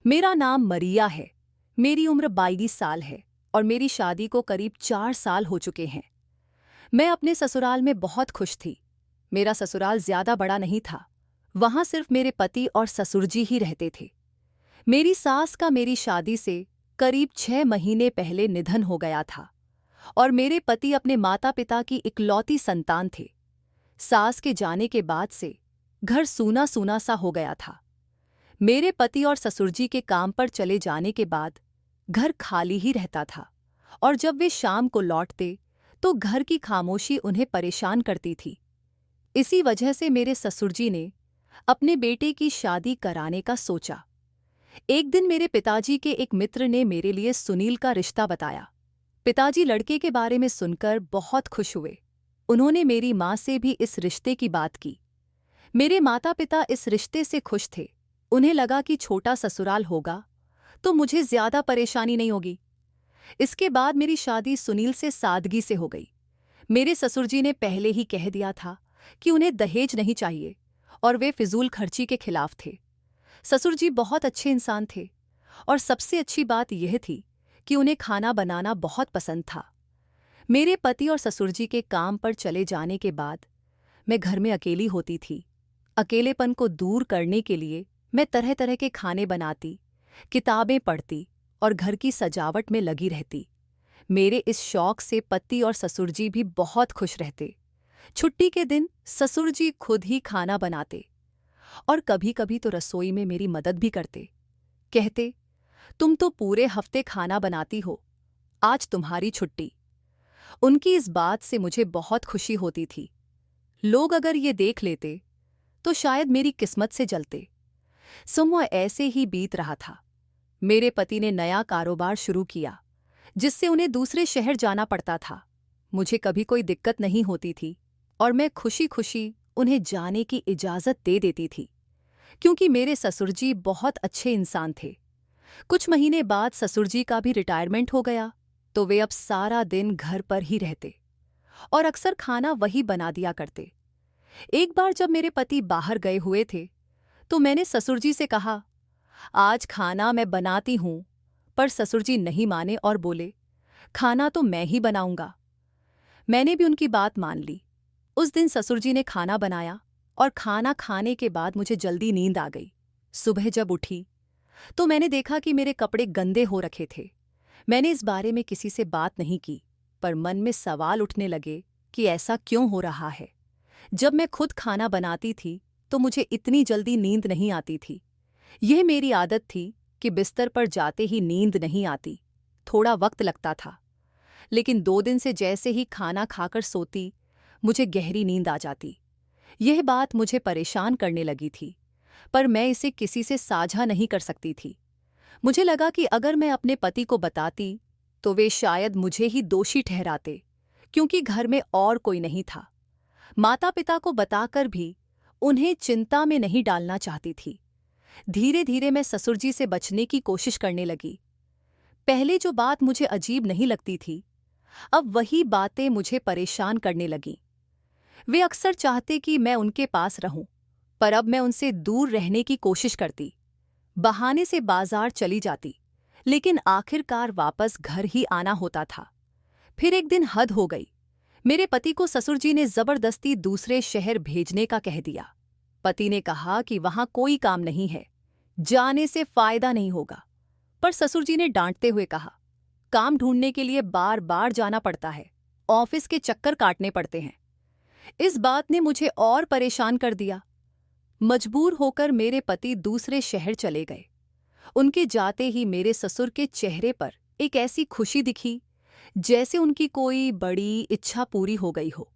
मेरा नाम मरिया है। मेरी उम्र 22 साल है और मेरी शादी को करीब 4 साल हो चुके हैं। मैं अपने ससुराल में बहुत खुश थी। मेरा ससुराल ज्यादा बड़ा नहीं था। वहां सिर्फ मेरे पति और ससुर जी ही रहते थे। मेरी सास का मेरी शादी से करीब 6 महीने पहले निधन हो गया था और मेरे पति अपने माता पिता की इकलौती संतान थे। सास के जाने के बाद से घर सूना सूना सा हो गया था। मेरे पति और ससुर जी के काम पर चले जाने के बाद घर खाली ही रहता था और जब वे शाम को लौटते तो घर की खामोशी उन्हें परेशान करती थी। इसी वजह से मेरे ससुर जी ने अपने बेटे की शादी कराने का सोचा। एक दिन मेरे पिताजी के एक मित्र ने मेरे लिए सुनील का रिश्ता बताया। पिताजी लड़के के बारे में सुनकर बहुत खुश हुए। उन्होंने मेरी माँ से भी इस रिश्ते की बात की। मेरे माता पिता इस रिश्ते से खुश थे। उन्हें लगा कि छोटा ससुराल होगा तो मुझे ज्यादा परेशानी नहीं होगी। इसके बाद मेरी शादी सुनील से सादगी से हो गई। मेरे ससुर जी ने पहले ही कह दिया था कि उन्हें दहेज नहीं चाहिए और वे फिजूल खर्ची के खिलाफ थे। ससुर जी बहुत अच्छे इंसान थे और सबसे अच्छी बात यह थी कि उन्हें खाना बनाना बहुत पसंद था। मेरे पति और ससुर जी के काम पर चले जाने के बाद मैं घर में अकेली होती थी। अकेलेपन को दूर करने के लिए मैं तरह तरह के खाने बनाती, किताबें पढ़ती और घर की सजावट में लगी रहती। मेरे इस शौक से पति और ससुर जी भी बहुत खुश रहते। छुट्टी के दिन ससुर जी खुद ही खाना बनाते और कभी-कभी तो रसोई में मेरी मदद भी करते। कहते, तुम तो पूरे हफ्ते खाना बनाती हो, आज तुम्हारी छुट्टी। उनकी इस बात से मुझे बहुत खुशी होती थी। लोग अगर ये देख लेते तो शायद मेरी किस्मत से जलते। समय ऐसे ही बीत रहा था। मेरे पति ने नया कारोबार शुरू किया जिससे उन्हें दूसरे शहर जाना पड़ता था। मुझे कभी कोई दिक्कत नहीं होती थी और मैं खुशी खुशी उन्हें जाने की इजाज़त दे देती थी क्योंकि मेरे ससुर जी बहुत अच्छे इंसान थे। कुछ महीने बाद ससुर जी का भी रिटायरमेंट हो गया तो वे अब सारा दिन घर पर ही रहते और अक्सर खाना वही बना दिया करते। एक बार जब मेरे पति बाहर गए हुए थे तो मैंने ससुर जी से कहा, आज खाना मैं बनाती हूं। पर ससुर जी नहीं माने और बोले, खाना तो मैं ही बनाऊंगा। मैंने भी उनकी बात मान ली। उस दिन ससुर जी ने खाना बनाया और खाना खाने के बाद मुझे जल्दी नींद आ गई। सुबह जब उठी तो मैंने देखा कि मेरे कपड़े गंदे हो रखे थे। मैंने इस बारे में किसी से बात नहीं की, पर मन में सवाल उठने लगे कि ऐसा क्यों हो रहा है। जब मैं खुद खाना बनाती थी तो मुझे इतनी जल्दी नींद नहीं आती थी। यह मेरी आदत थी कि बिस्तर पर जाते ही नींद नहीं आती, थोड़ा वक्त लगता था। लेकिन 2 दिन से जैसे ही खाना खाकर सोती, मुझे गहरी नींद आ जाती। यह बात मुझे परेशान करने लगी थी, पर मैं इसे किसी से साझा नहीं कर सकती थी। मुझे लगा कि अगर मैं अपने पति को बताती तो वे शायद मुझे ही दोषी ठहराते, क्योंकि घर में और कोई नहीं था। माता पिता को बताकर भी उन्हें चिंता में नहीं डालना चाहती थी। धीरे धीरे मैं ससुर जी से बचने की कोशिश करने लगी। पहले जो बात मुझे अजीब नहीं लगती थी, अब वही बातें मुझे परेशान करने लगीं। वे अक्सर चाहते कि मैं उनके पास रहूं, पर अब मैं उनसे दूर रहने की कोशिश करती। बहाने से बाजार चली जाती, लेकिन आखिरकार वापस घर ही आना होता था। फिर एक दिन हद हो गई। मेरे पति को ससुर जी ने जबरदस्ती दूसरे शहर भेजने का कह दिया। पति ने कहा कि वहां कोई काम नहीं है, जाने से फायदा नहीं होगा। पर ससुर जी ने डांटते हुए कहा, काम ढूंढने के लिए बार बार जाना पड़ता है, ऑफिस के चक्कर काटने पड़ते हैं। इस बात ने मुझे और परेशान कर दिया। मजबूर होकर मेरे पति दूसरे शहर चले गए। उनके जाते ही मेरे ससुर के चेहरे पर एक ऐसी खुशी दिखी जैसे उनकी कोई बड़ी इच्छा पूरी हो गई हो।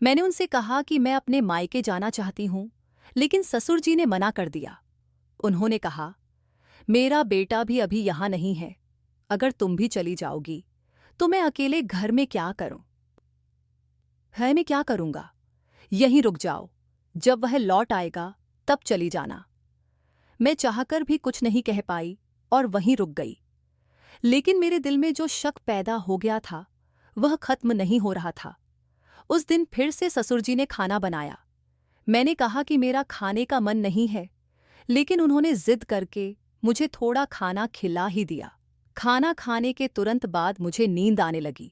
मैंने उनसे कहा कि मैं अपने मायके जाना चाहती हूं, लेकिन ससुर जी ने मना कर दिया। उन्होंने कहा, मेरा बेटा भी अभी यहां नहीं है। अगर तुम भी चली जाओगी तो मैं अकेले घर में क्या करूं? है मैं क्या करूंगा? यहीं रुक जाओ, जब वह लौट आएगा तब चली जाना। मैं चाहकर भी कुछ नहीं कह पाई और वहीं रुक गई। लेकिन मेरे दिल में जो शक पैदा हो गया था वह खत्म नहीं हो रहा था। उस दिन फिर से ससुर जी ने खाना बनाया। मैंने कहा कि मेरा खाने का मन नहीं है, लेकिन उन्होंने जिद करके मुझे थोड़ा खाना खिला ही दिया। खाना खाने के तुरंत बाद मुझे नींद आने लगी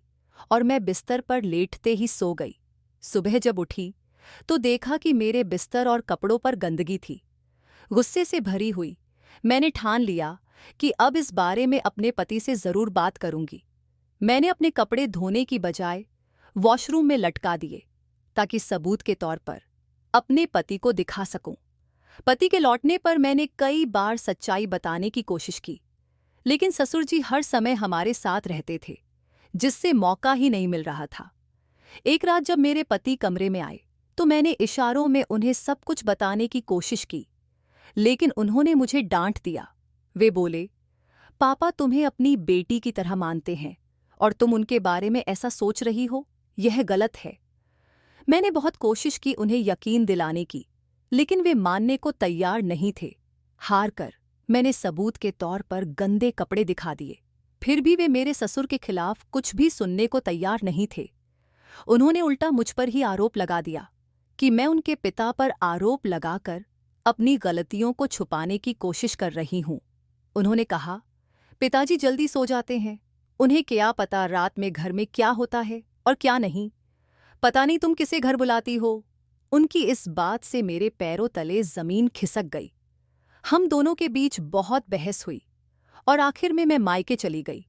और मैं बिस्तर पर लेटते ही सो गई। सुबह जब उठी तो देखा कि मेरे बिस्तर और कपड़ों पर गंदगी थी। गुस्से से भरी हुई मैंने ठान लिया कि अब इस बारे में अपने पति से जरूर बात करूंगी। मैंने अपने कपड़े धोने की बजाय वॉशरूम में लटका दिए ताकि सबूत के तौर पर अपने पति को दिखा सकूं। पति के लौटने पर मैंने कई बार सच्चाई बताने की कोशिश की, लेकिन ससुर जी हर समय हमारे साथ रहते थे, जिससे मौका ही नहीं मिल रहा था। एक रात जब मेरे पति कमरे में आए तो मैंने इशारों में उन्हें सब कुछ बताने की कोशिश की, लेकिन उन्होंने मुझे डांट दिया। वे बोले, पापा तुम्हें अपनी बेटी की तरह मानते हैं और तुम उनके बारे में ऐसा सोच रही हो, यह गलत है। मैंने बहुत कोशिश की उन्हें यकीन दिलाने की, लेकिन वे मानने को तैयार नहीं थे। हार कर मैंने सबूत के तौर पर गंदे कपड़े दिखा दिए। फिर भी वे मेरे ससुर के खिलाफ कुछ भी सुनने को तैयार नहीं थे। उन्होंने उल्टा मुझ पर ही आरोप लगा दिया कि मैं उनके पिता पर आरोप लगाकर अपनी गलतियों को छुपाने की कोशिश कर रही हूं। उन्होंने कहा, पिताजी जल्दी सो जाते हैं, उन्हें क्या पता रात में घर में क्या होता है और क्या नहीं। पता नहीं तुम किसे घर बुलाती हो। उनकी इस बात से मेरे पैरों तले जमीन खिसक गई। हम दोनों के बीच बहुत बहस हुई और आखिर में मैं मायके चली गई।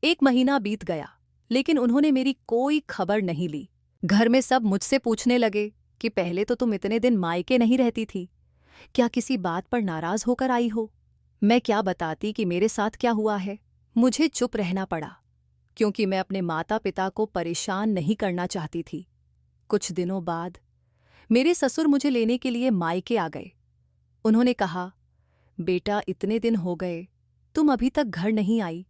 1 महीना बीत गया, लेकिन उन्होंने मेरी कोई खबर नहीं ली। घर में सब मुझसे पूछने लगे कि पहले तो तुम इतने दिन मायके नहीं रहती थी, क्या किसी बात पर नाराज होकर आई हो। मैं क्या बताती कि मेरे साथ क्या हुआ है। मुझे चुप रहना पड़ा, क्योंकि मैं अपने माता पिता को परेशान नहीं करना चाहती थी। कुछ दिनों बाद मेरे ससुर मुझे लेने के लिए मायके आ गए। उन्होंने कहा, बेटा इतने दिन हो गए, तुम अभी तक घर नहीं आई,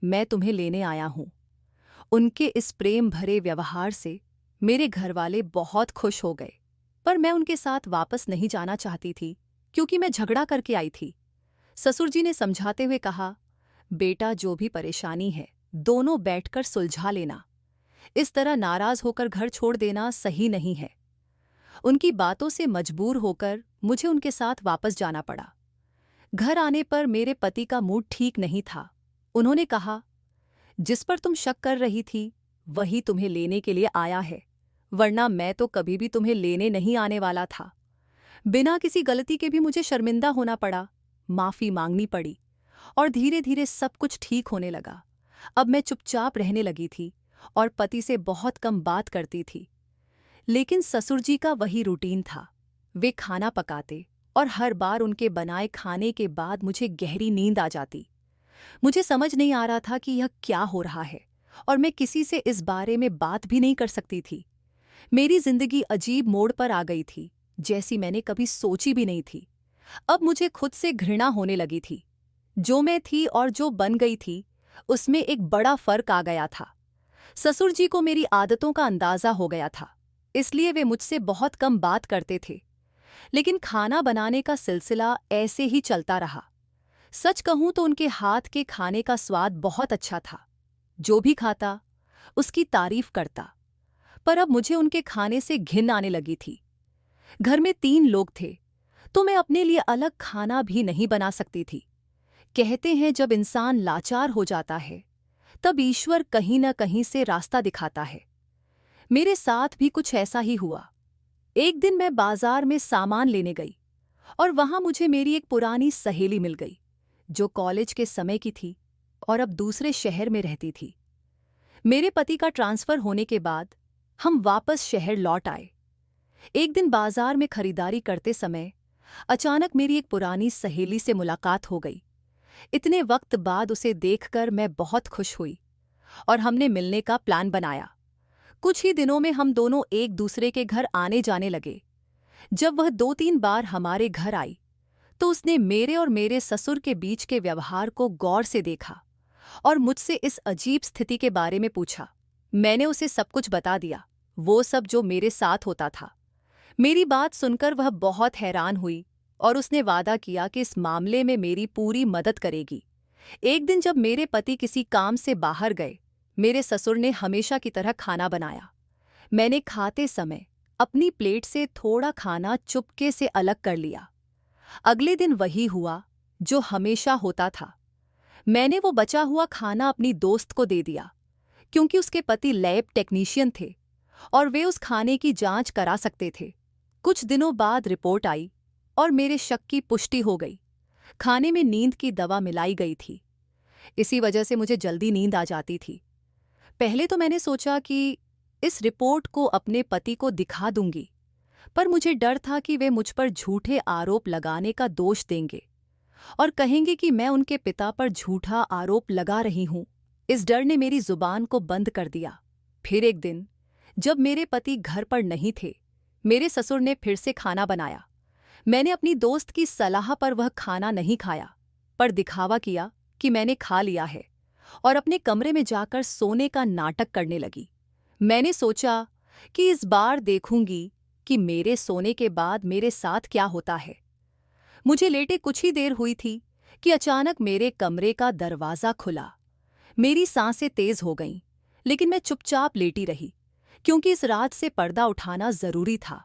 मैं तुम्हें लेने आया हूं। उनके इस प्रेम भरे व्यवहार से मेरे घरवाले बहुत खुश हो गए, पर मैं उनके साथ वापस नहीं जाना चाहती थी, क्योंकि मैं झगड़ा करके आई थी। ससुर जी ने समझाते हुए कहा, बेटा जो भी परेशानी है दोनों बैठकर सुलझा लेना, इस तरह नाराज होकर घर छोड़ देना सही नहीं है। उनकी बातों से मजबूर होकर मुझे उनके साथ वापस जाना पड़ा। घर आने पर मेरे पति का मूड ठीक नहीं था। उन्होंने कहा, जिस पर तुम शक कर रही थी वही तुम्हें लेने के लिए आया है, वरना मैं तो कभी भी तुम्हें लेने नहीं आने वाला था। बिना किसी गलती के भी मुझे शर्मिंदा होना पड़ा, माफी मांगनी पड़ी और धीरे धीरे सब कुछ ठीक होने लगा। अब मैं चुपचाप रहने लगी थी और पति से बहुत कम बात करती थी। लेकिन ससुर जी का वही रूटीन था। वे खाना पकाते और हर बार उनके बनाए खाने के बाद मुझे गहरी नींद आ जाती। मुझे समझ नहीं आ रहा था कि यह क्या हो रहा है और मैं किसी से इस बारे में बात भी नहीं कर सकती थी। मेरी जिंदगी अजीब मोड़ पर आ गई थी, जैसी मैंने कभी सोची भी नहीं थी। अब मुझे खुद से घृणा होने लगी थी। जो मैं थी और जो बन गई थी उसमें एक बड़ा फर्क आ गया था। ससुर जी को मेरी आदतों का अंदाजा हो गया था, इसलिए वे मुझसे बहुत कम बात करते थे। लेकिन खाना बनाने का सिलसिला ऐसे ही चलता रहा। सच कहूं तो उनके हाथ के खाने का स्वाद बहुत अच्छा था। जो भी खाता उसकी तारीफ करता। पर अब मुझे उनके खाने से घिन आने लगी थी। घर में 3 लोग थे, तो मैं अपने लिए अलग खाना भी नहीं बना सकती थी। कहते हैं जब इंसान लाचार हो जाता है तब ईश्वर कहीं न कहीं से रास्ता दिखाता है। मेरे साथ भी कुछ ऐसा ही हुआ। एक दिन मैं बाजार में सामान लेने गई और वहां मुझे मेरी एक पुरानी सहेली मिल गई, जो कॉलेज के समय की थी और अब दूसरे शहर में रहती थी। मेरे पति का ट्रांसफर होने के बाद हम वापस शहर लौट आए। एक दिन बाजार में खरीदारी करते समय अचानक मेरी एक पुरानी सहेली से मुलाकात हो गई। इतने वक्त बाद उसे देखकर मैं बहुत खुश हुई और हमने मिलने का प्लान बनाया। कुछ ही दिनों में हम दोनों एक दूसरे के घर आने जाने लगे। जब वह 2-3 बार हमारे घर आई तो उसने मेरे और मेरे ससुर के बीच के व्यवहार को गौर से देखा और मुझसे इस अजीब स्थिति के बारे में पूछा। मैंने उसे सब कुछ बता दिया, वो सब जो मेरे साथ होता था। मेरी बात सुनकर वह बहुत हैरान हुई और उसने वादा किया कि इस मामले में मेरी पूरी मदद करेगी। एक दिन जब मेरे पति किसी काम से बाहर गए, मेरे ससुर ने हमेशा की तरह खाना बनाया। मैंने खाते समय अपनी प्लेट से थोड़ा खाना चुपके से अलग कर लिया। अगले दिन वही हुआ जो हमेशा होता था। मैंने वो बचा हुआ खाना अपनी दोस्त को दे दिया, क्योंकि उसके पति लैब टेक्नीशियन थे और वे उस खाने की जांच करा सकते थे। कुछ दिनों बाद रिपोर्ट आई और मेरे शक की पुष्टि हो गई। खाने में नींद की दवा मिलाई गई थी। इसी वजह से मुझे जल्दी नींद आ जाती थी। पहले तो मैंने सोचा कि इस रिपोर्ट को अपने पति को दिखा दूंगी, पर मुझे डर था कि वे मुझ पर झूठे आरोप लगाने का दोष देंगे और कहेंगे कि मैं उनके पिता पर झूठा आरोप लगा रही हूं। इस डर ने मेरी जुबान को बंद कर दिया। फिर एक दिन, जब मेरे पति घर पर नहीं थे, मेरे ससुर ने फिर से खाना बनाया। मैंने अपनी दोस्त की सलाह पर वह खाना नहीं खाया, पर दिखावा किया कि मैंने खा लिया है और अपने कमरे में जाकर सोने का नाटक करने लगी। मैंने सोचा कि इस बार देखूंगी कि मेरे सोने के बाद मेरे साथ क्या होता है। मुझे लेटे कुछ ही देर हुई थी कि अचानक मेरे कमरे का दरवाज़ा खुला। मेरी सांसें तेज हो गईं, लेकिन मैं चुपचाप लेटी रही, क्योंकि इस रात से पर्दा उठाना जरूरी था।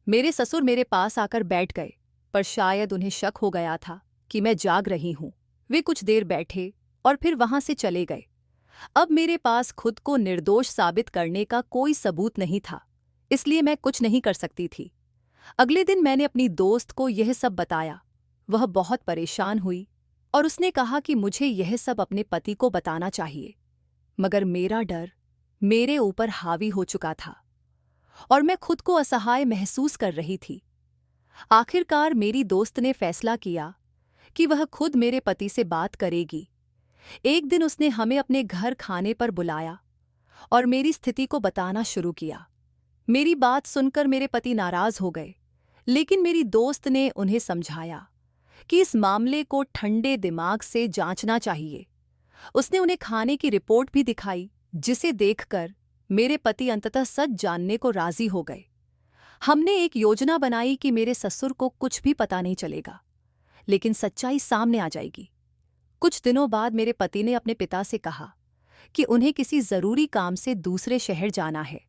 मेरे ससुर मेरे पास आकर बैठ गए, पर शायद उन्हें शक हो गया था कि मैं जाग रही हूं। वे कुछ देर बैठे और फिर वहां से चले गए। अब मेरे पास खुद को निर्दोष साबित करने का कोई सबूत नहीं था, इसलिए मैं कुछ नहीं कर सकती थी। अगले दिन मैंने अपनी दोस्त को यह सब बताया। वह बहुत परेशान हुई और उसने कहा कि मुझे यह सब अपने पति को बताना चाहिए, मगर मेरा डर मेरे ऊपर हावी हो चुका था और मैं खुद को असहाय महसूस कर रही थी। आखिरकार मेरी दोस्त ने फैसला किया कि वह खुद मेरे पति से बात करेगी। एक दिन उसने हमें अपने घर खाने पर बुलाया और मेरी स्थिति को बताना शुरू किया। मेरी बात सुनकर मेरे पति नाराज हो गए, लेकिन मेरी दोस्त ने उन्हें समझाया कि इस मामले को ठंडे दिमाग से जांचना चाहिए। उसने उन्हें खाने की रिपोर्ट भी दिखाई, जिसे देखकर मेरे पति अंततः सच जानने को राजी हो गए। हमने एक योजना बनाई कि मेरे ससुर को कुछ भी पता नहीं चलेगा, लेकिन सच्चाई सामने आ जाएगी। कुछ दिनों बाद मेरे पति ने अपने पिता से कहा कि उन्हें किसी जरूरी काम से दूसरे शहर जाना है।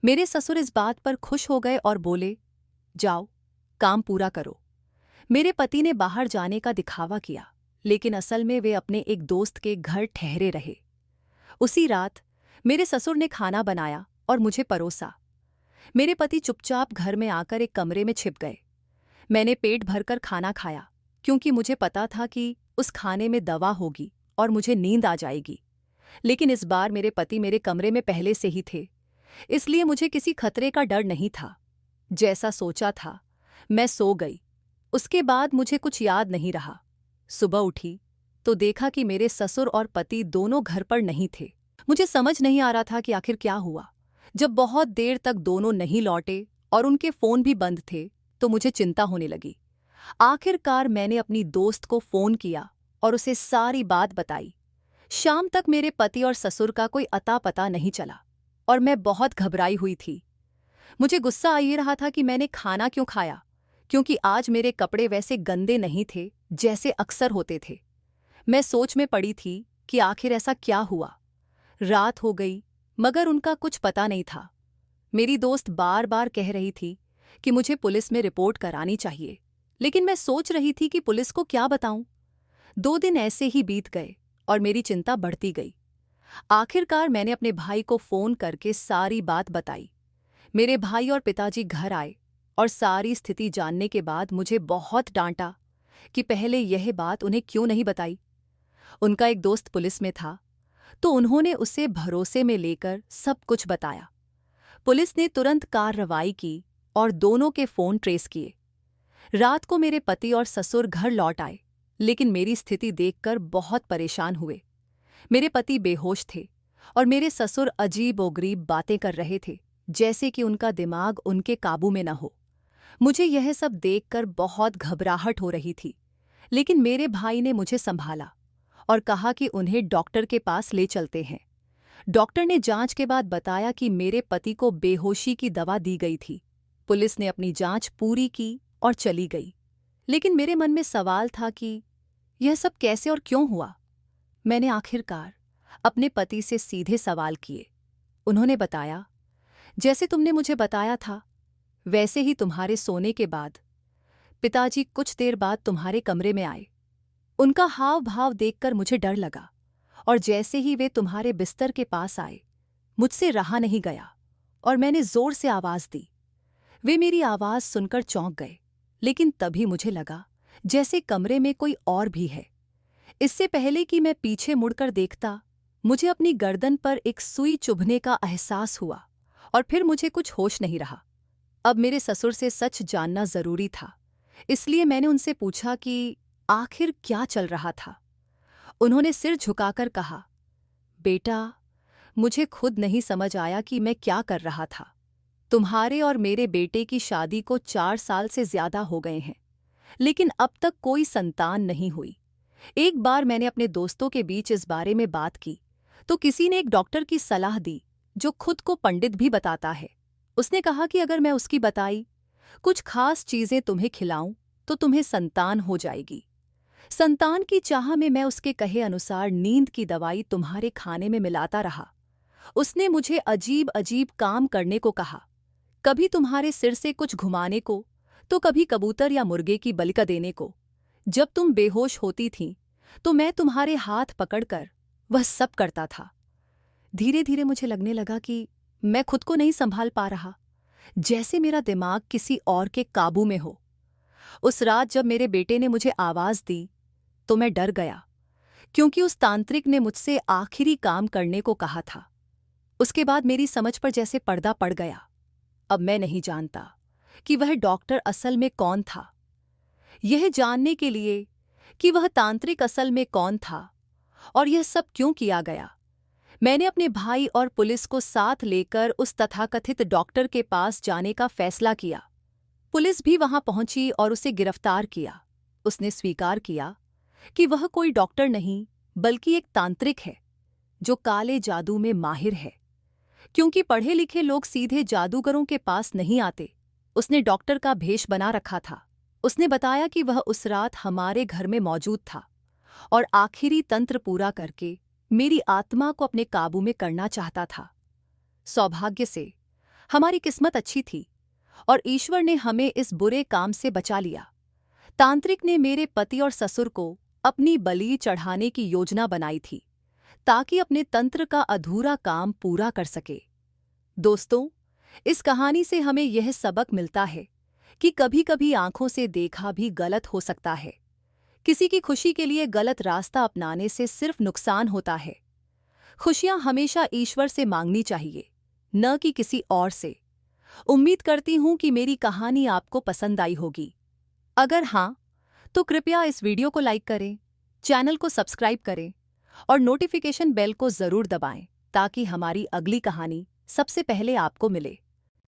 मेरे ससुर इस बात पर खुश हो गए और बोले, जाओ, काम पूरा करो। मेरे पति ने बाहर जाने का दिखावा किया, लेकिन असल में वे अपने एक दोस्त के घर ठहरे रहे। उसी रात मेरे ससुर ने खाना बनाया और मुझे परोसा। मेरे पति चुपचाप घर में आकर एक कमरे में छिप गए। मैंने पेट भरकर खाना खाया, क्योंकि मुझे पता था कि उस खाने में दवा होगी और मुझे नींद आ जाएगी। लेकिन इस बार मेरे पति मेरे कमरे में पहले से ही थे, इसलिए मुझे किसी खतरे का डर नहीं था। जैसा सोचा था, मैं सो गई। उसके बाद मुझे कुछ याद नहीं रहा। सुबह उठी तो देखा कि मेरे ससुर और पति दोनों घर पर नहीं थे। मुझे समझ नहीं आ रहा था कि आखिर क्या हुआ। जब बहुत देर तक दोनों नहीं लौटे और उनके फोन भी बंद थे, तो मुझे चिंता होने लगी। आखिरकार मैंने अपनी दोस्त को फोन किया और उसे सारी बात बताई। शाम तक मेरे पति और ससुर का कोई अता पता नहीं चला और मैं बहुत घबराई हुई थी। मुझे गुस्सा आ ही रहा था कि मैंने खाना क्यों खाया, क्योंकि आज मेरे कपड़े वैसे गंदे नहीं थे जैसे अक्सर होते थे। मैं सोच में पड़ी थी कि आखिर ऐसा क्या हुआ। रात हो गई, मगर उनका कुछ पता नहीं था। मेरी दोस्त बार बार कह रही थी कि मुझे पुलिस में रिपोर्ट करानी चाहिए, लेकिन मैं सोच रही थी कि पुलिस को क्या बताऊं। 2 दिन ऐसे ही बीत गए और मेरी चिंता बढ़ती गई। आखिरकार मैंने अपने भाई को फोन करके सारी बात बताई। मेरे भाई और पिताजी घर आए और सारी स्थिति जानने के बाद मुझे बहुत डांटा कि पहले यह बात उन्हें क्यों नहीं बताई। उनका एक दोस्त पुलिस में था, तो उन्होंने उसे भरोसे में लेकर सब कुछ बताया। पुलिस ने तुरंत कार्रवाई की और दोनों के फोन ट्रेस किए। रात को मेरे पति और ससुर घर लौट आए, लेकिन मेरी स्थिति देखकर बहुत परेशान हुए। मेरे पति बेहोश थे और मेरे ससुर अजीब-ओ-गरीब बातें कर रहे थे, जैसे कि उनका दिमाग उनके काबू में न हो। मुझे यह सब देखकर बहुत घबराहट हो रही थी, लेकिन मेरे भाई ने मुझे संभाला और कहा कि उन्हें डॉक्टर के पास ले चलते हैं। डॉक्टर ने जांच के बाद बताया कि मेरे पति को बेहोशी की दवा दी गई थी। पुलिस ने अपनी जांच पूरी की और चली गई, लेकिन मेरे मन में सवाल था कि यह सब कैसे और क्यों हुआ। मैंने आखिरकार अपने पति से सीधे सवाल किए। उन्होंने बताया, जैसे तुमने मुझे बताया था, वैसे ही तुम्हारे सोने के बाद पिताजी कुछ देर बाद तुम्हारे कमरे में आए। उनका हाव भाव देखकर मुझे डर लगा, और जैसे ही वे तुम्हारे बिस्तर के पास आए, मुझसे रहा नहीं गया और मैंने जोर से आवाज दी। वे मेरी आवाज सुनकर चौंक गए, लेकिन तभी मुझे लगा जैसे कमरे में कोई और भी है। इससे पहले कि मैं पीछे मुड़कर देखता, मुझे अपनी गर्दन पर एक सुई चुभने का एहसास हुआ और फिर मुझे कुछ होश नहीं रहा। अब मेरे ससुर से सच जानना जरूरी था, इसलिए मैंने उनसे पूछा कि आखिर क्या चल रहा था। उन्होंने सिर झुकाकर कहा, बेटा, मुझे खुद नहीं समझ आया कि मैं क्या कर रहा था। तुम्हारे और मेरे बेटे की शादी को 4 साल से ज्यादा हो गए हैं, लेकिन अब तक कोई संतान नहीं हुई। एक बार मैंने अपने दोस्तों के बीच इस बारे में बात की तो किसी ने एक डॉक्टर की सलाह दी जो खुद को पंडित भी बताता है। उसने कहा कि अगर मैं उसकी बताई कुछ खास चीजें तुम्हें खिलाऊं तो तुम्हें संतान हो जाएगी। संतान की चाह में मैं उसके कहे अनुसार नींद की दवाई तुम्हारे खाने में मिलाता रहा। उसने मुझे अजीब अजीब काम करने को कहा, कभी तुम्हारे सिर से कुछ घुमाने को, तो कभी कबूतर या मुर्गे की बलिका देने को। जब तुम बेहोश होती थीं तो मैं तुम्हारे हाथ पकड़कर वह सब करता था। धीरे धीरे मुझे लगने लगा कि मैं खुद को नहीं संभाल पा रहा, जैसे मेरा दिमाग किसी और के काबू में हो। उस रात जब मेरे बेटे ने मुझे आवाज दी तो मैं डर गया, क्योंकि उस तांत्रिक ने मुझसे आखिरी काम करने को कहा था। उसके बाद मेरी समझ पर जैसे पर्दा पड़ गया। अब मैं नहीं जानता कि वह डॉक्टर असल में कौन था। यह जानने के लिए कि वह तांत्रिक असल में कौन था और यह सब क्यों किया गया, मैंने अपने भाई और पुलिस को साथ लेकर उस तथाकथित डॉक्टर के पास जाने का फैसला किया। पुलिस भी वहां पहुंची और उसे गिरफ्तार किया। उसने स्वीकार किया कि वह कोई डॉक्टर नहीं बल्कि एक तांत्रिक है जो काले जादू में माहिर है। क्योंकि पढ़े लिखे लोग सीधे जादूगरों के पास नहीं आते, उसने डॉक्टर का भेष बना रखा था। उसने बताया कि वह उस रात हमारे घर में मौजूद था और आखिरी तंत्र पूरा करके मेरी आत्मा को अपने काबू में करना चाहता था। सौभाग्य से हमारी किस्मत अच्छी थी और ईश्वर ने हमें इस बुरे काम से बचा लिया। तांत्रिक ने मेरे पति और ससुर को अपनी बलि चढ़ाने की योजना बनाई थी ताकि अपने तंत्र का अधूरा काम पूरा कर सके। दोस्तों, इस कहानी से हमें यह सबक मिलता है कि कभी-कभी आंखों से देखा भी गलत हो सकता है। किसी की खुशी के लिए गलत रास्ता अपनाने से सिर्फ नुकसान होता है। खुशियां हमेशा ईश्वर से मांगनी चाहिए, न कि किसी और से। उम्मीद करती हूं कि मेरी कहानी आपको पसंद आई होगी। अगर हाँ, तो कृपया इस वीडियो को लाइक करें, चैनल को सब्सक्राइब करें और नोटिफिकेशन बेल को जरूर दबाएं ताकि हमारी अगली कहानी सबसे पहले आपको मिले।